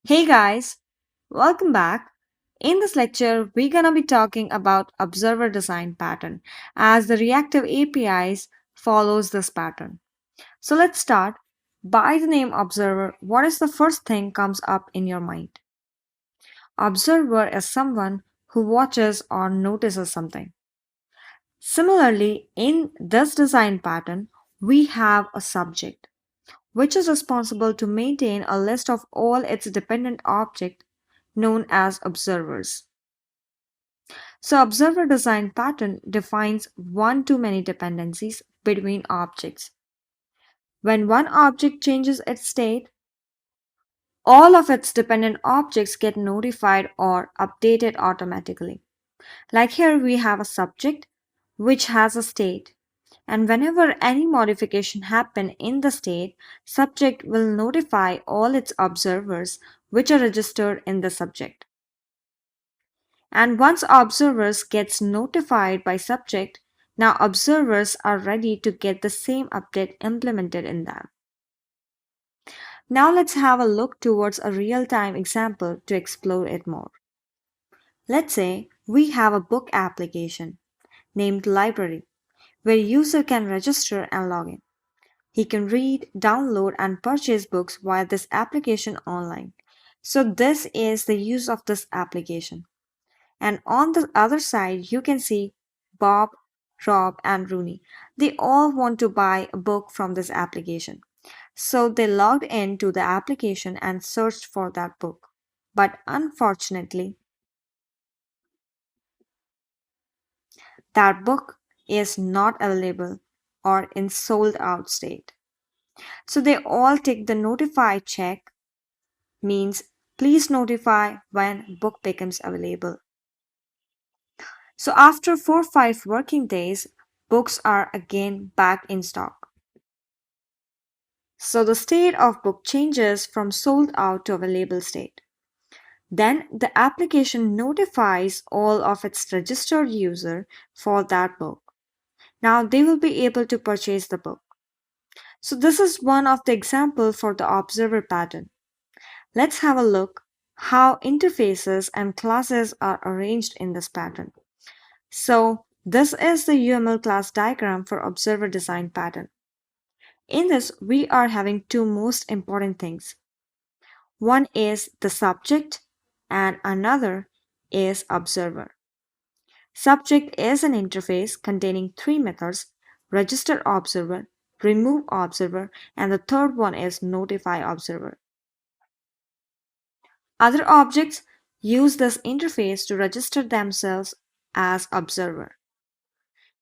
Hey guys, welcome back. In this lecture, we're gonna be talking about observer design pattern as the reactive APIs follows this pattern. So let's start. By the name observer, what is the first thing comes up in your mind? Observer is someone who watches or notices something. Similarly, in this design pattern, we have a subject which is responsible to maintain a list of all its dependent objects known as observers. So observer design pattern defines one to many dependencies between objects. When one object changes its state, all of its dependent objects get notified or updated automatically. Like here we have a subject which has a state, and whenever any modification happen in the state, subject will notify all its observers which are registered in the subject. And once observers gets notified by subject, now observers are ready to get the same update implemented in them. Now let's have a look towards a real-time example to explore it more. Let's say we have a book application named Library where user can register and log in. He can read, download and purchase books via this application online. So this is the use of this application. And on the other side, you can see Bob, Rob, and Rooney. They all want to buy a book from this application. So they logged into the application and searched for that book. But unfortunately, that book is not available or in sold out state. So they all take the notify check, means please notify when book becomes available. So after 4-5 working days, books are again back in stock. So the state of book changes from sold out to available state. Then the application notifies all of its registered user for that book. Now they will be able to purchase the book. So this is one of the example for the observer pattern. Let's have a look how interfaces and classes are arranged in this pattern. So this is the UML class diagram for observer design pattern. In this, we are having two most important things. One is the subject and another is observer. Subject is an interface containing three methods: register observer, remove observer, and the third one is notify observer. Other objects use this interface to register themselves as observer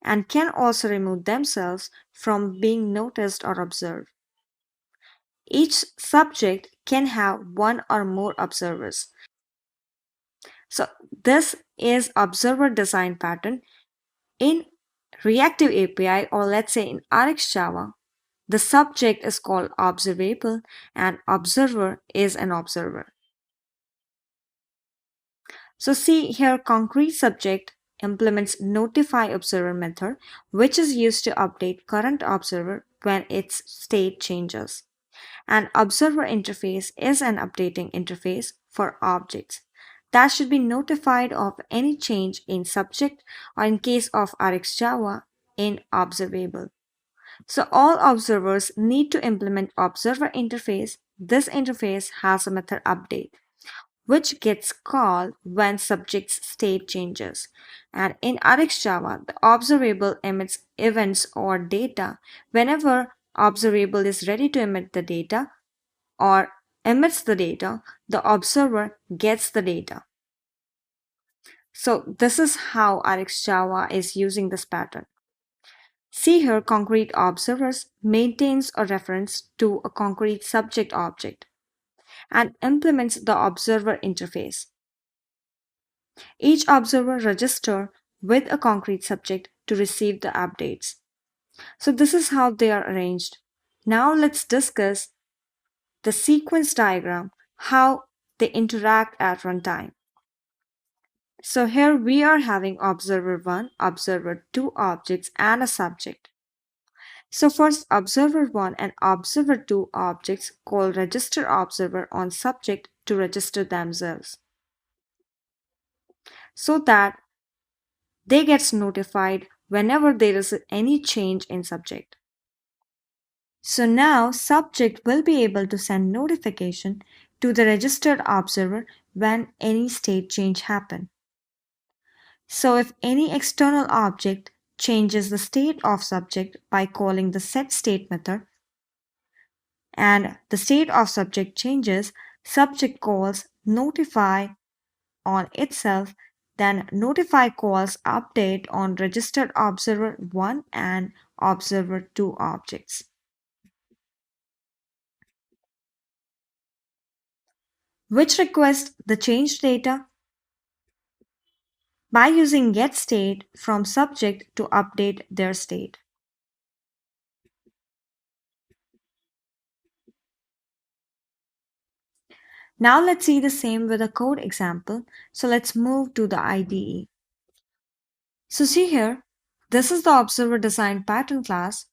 and can also remove themselves from being noticed or observed. Each subject can have one or more observers. So this is observer design pattern in reactive API, or let's say in RxJava. The subject is called observable and observer is an observer. So see here, concrete subject implements notify observer method, which is used to update current observer when its state changes. An observer interface is an updating interface for objects that should be notified of any change in subject, or in case of RxJava, in observable. So all observers need to implement observer interface. This interface has a method update, which gets called when subject's state changes. And in RxJava, the observable emits events or data. Whenever observable is ready to emit the data or emits the data, the observer gets the data. So this is how RxJava is using this pattern. See here, concrete observers maintains a reference to a concrete subject object and implements the observer interface. Each observer registers with a concrete subject to receive the updates. So this is how they are arranged. Now let's discuss the sequence diagram, how they interact at runtime. So here we are having observer 1, observer 2 objects and a subject. So first observer 1 and observer 2 objects call register observer on subject to register themselves so that they get notified whenever there is any change in subject. So now subject will be able to send notification to the registered observer when any state change happen. So if any external object changes the state of subject by calling the setState method and the state of subject changes, subject calls notify on itself, then notify calls update on registered observer 1 and observer 2 objects. Which request the changed data by using getState from subject to update their state. Now let's see the same with a code example. So let's move to the IDE. So see here, this is the observer design pattern class,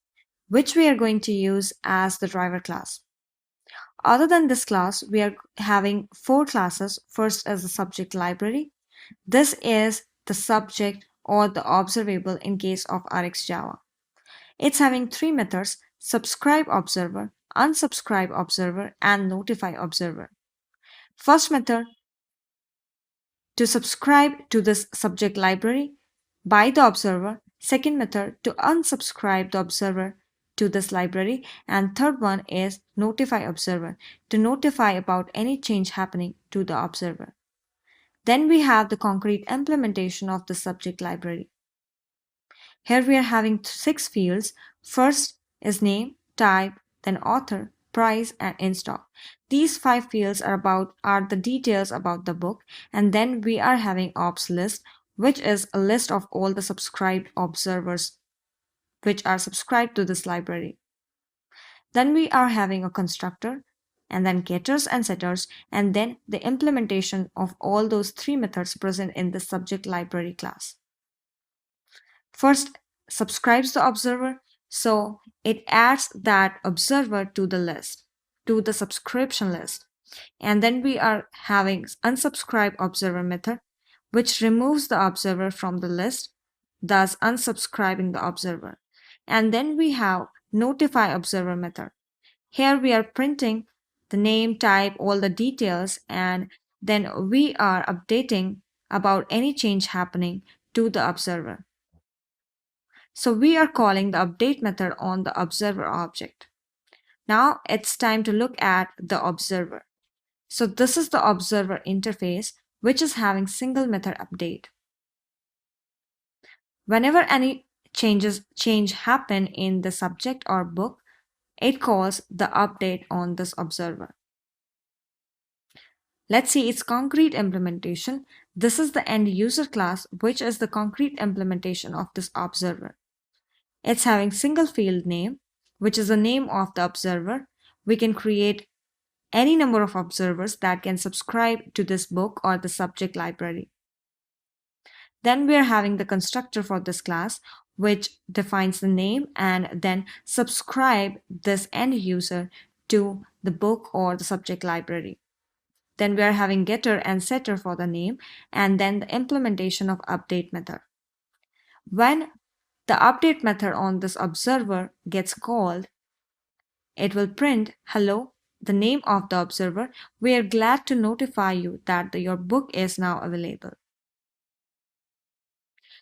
which we are going to use as the driver class. Other than this class, we are having 4 classes. First is the subject library. This is the subject or the observable in case of RxJava. It's having 3 methods: subscribe observer, unsubscribe observer, and notify observer. First method, to subscribe to this subject library by the observer. Second method, to unsubscribe the observer to this library. And third one is notify observer, to notify about any change happening to the observer. Then we have the concrete implementation of the subject library. Here we are having 6 fields. First is name, type, then author, price, and in stock. These 5 fields are the details about the book, and then we are having ops list, which is a list of all the subscribed observers which are subscribed to this library. Then we are having a constructor, and then getters and setters, and then the implementation of all those 3 methods present in the subject library class. First, subscribes the observer, so it adds that observer to the list, to the subscription list. And then we are having unsubscribe observer method, which removes the observer from the list, thus unsubscribing the observer. And then we have notify observer method. Here we are printing the name, type, all the details, and then we are updating about any change happening to the observer. So we are calling the update method on the observer object. Now it's time to look at the observer. So this is the observer interface, which is having single method update. Whenever any change happen in the subject or book, it calls the update on this observer. Let's see its concrete implementation. This is the end user class, which is the concrete implementation of this observer. It's having single field name, which is the name of the observer. We can create any number of observers that can subscribe to this book or the subject library. Then we are having the constructor for this class, which defines the name and then subscribe this end user to the book or the subject library. Then we are having getter and setter for the name, and then the implementation of update method. When the update method on this observer gets called, it will print hello, the name of the observer. We are glad to notify you that your book is now available.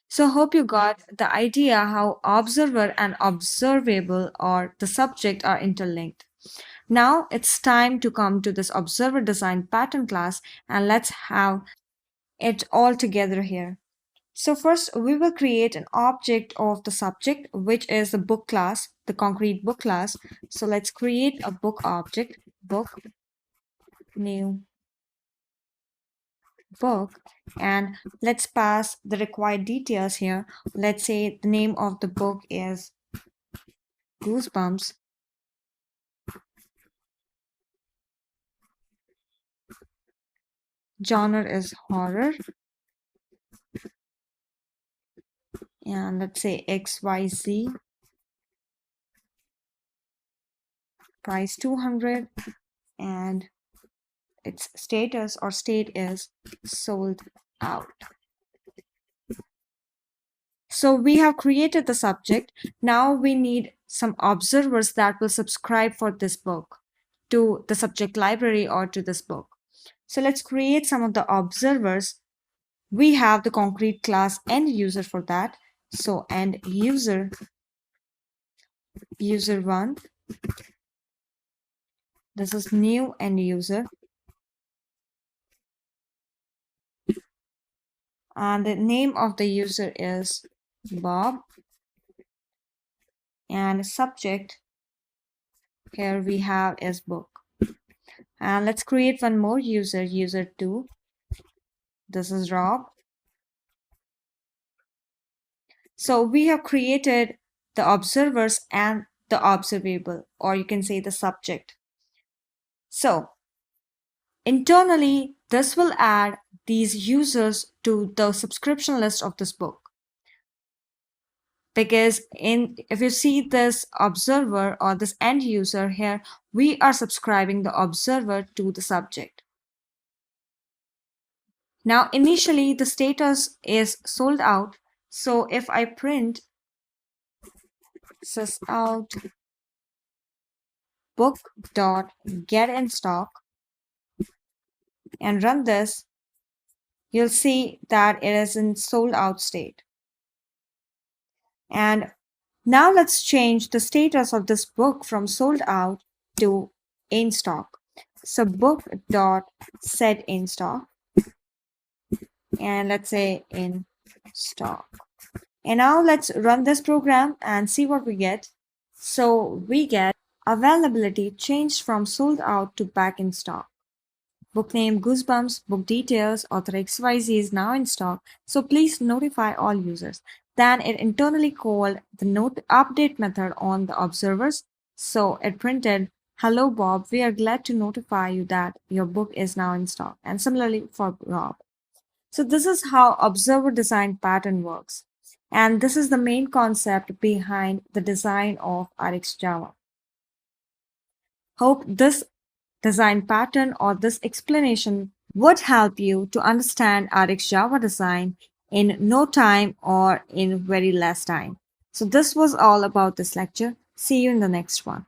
So hope you got the idea how observer and observable or the subject are interlinked. Now it's time to come to this observer design pattern class, and let's have it all together here. So first we will create an object of the subject, which is the book class, the concrete book class. So let's create a book object, book, new book, and let's pass the required details here. Let's say the name of the book is Goosebumps. Genre is horror. And let's say XYZ. Price 200. And its status or state is sold out. So we have created the subject. Now we need some observers that will subscribe for this book to the subject library or to this book. So let's create some of the observers. We have the concrete class end user for that. So end user, user1, this is new end user. And the name of the user is Bob. And subject here we have is book. And let's create one more user, user2. This is Rob. So we have created the observers and the observable, or you can say the subject. So internally, this will add these users to the subscription list of this book. Because if you see this observer or this end user here, we are subscribing the observer to the subject. Now initially the status is sold out. So if I print sys out book dot get in stock and run this, you'll see that it is in sold out state. And now let's change the status of this book from sold out to in stock. So book dot set in stock, and let's say in stock. And now let's run this program and see what we get. So we get availability changed from sold out to back in stock. Book name Goosebumps, book details, author XYZ is now in stock, so please notify all users. Then it internally called the note update method on the observers. So it printed, hello Bob, we are glad to notify you that your book is now in stock. And similarly for Rob. So this is how observer design pattern works. And this is the main concept behind the design of RxJava. Hope this design pattern or this explanation would help you to understand RxJava design in no time or in very less time. So this was all about this lecture. See you in the next one.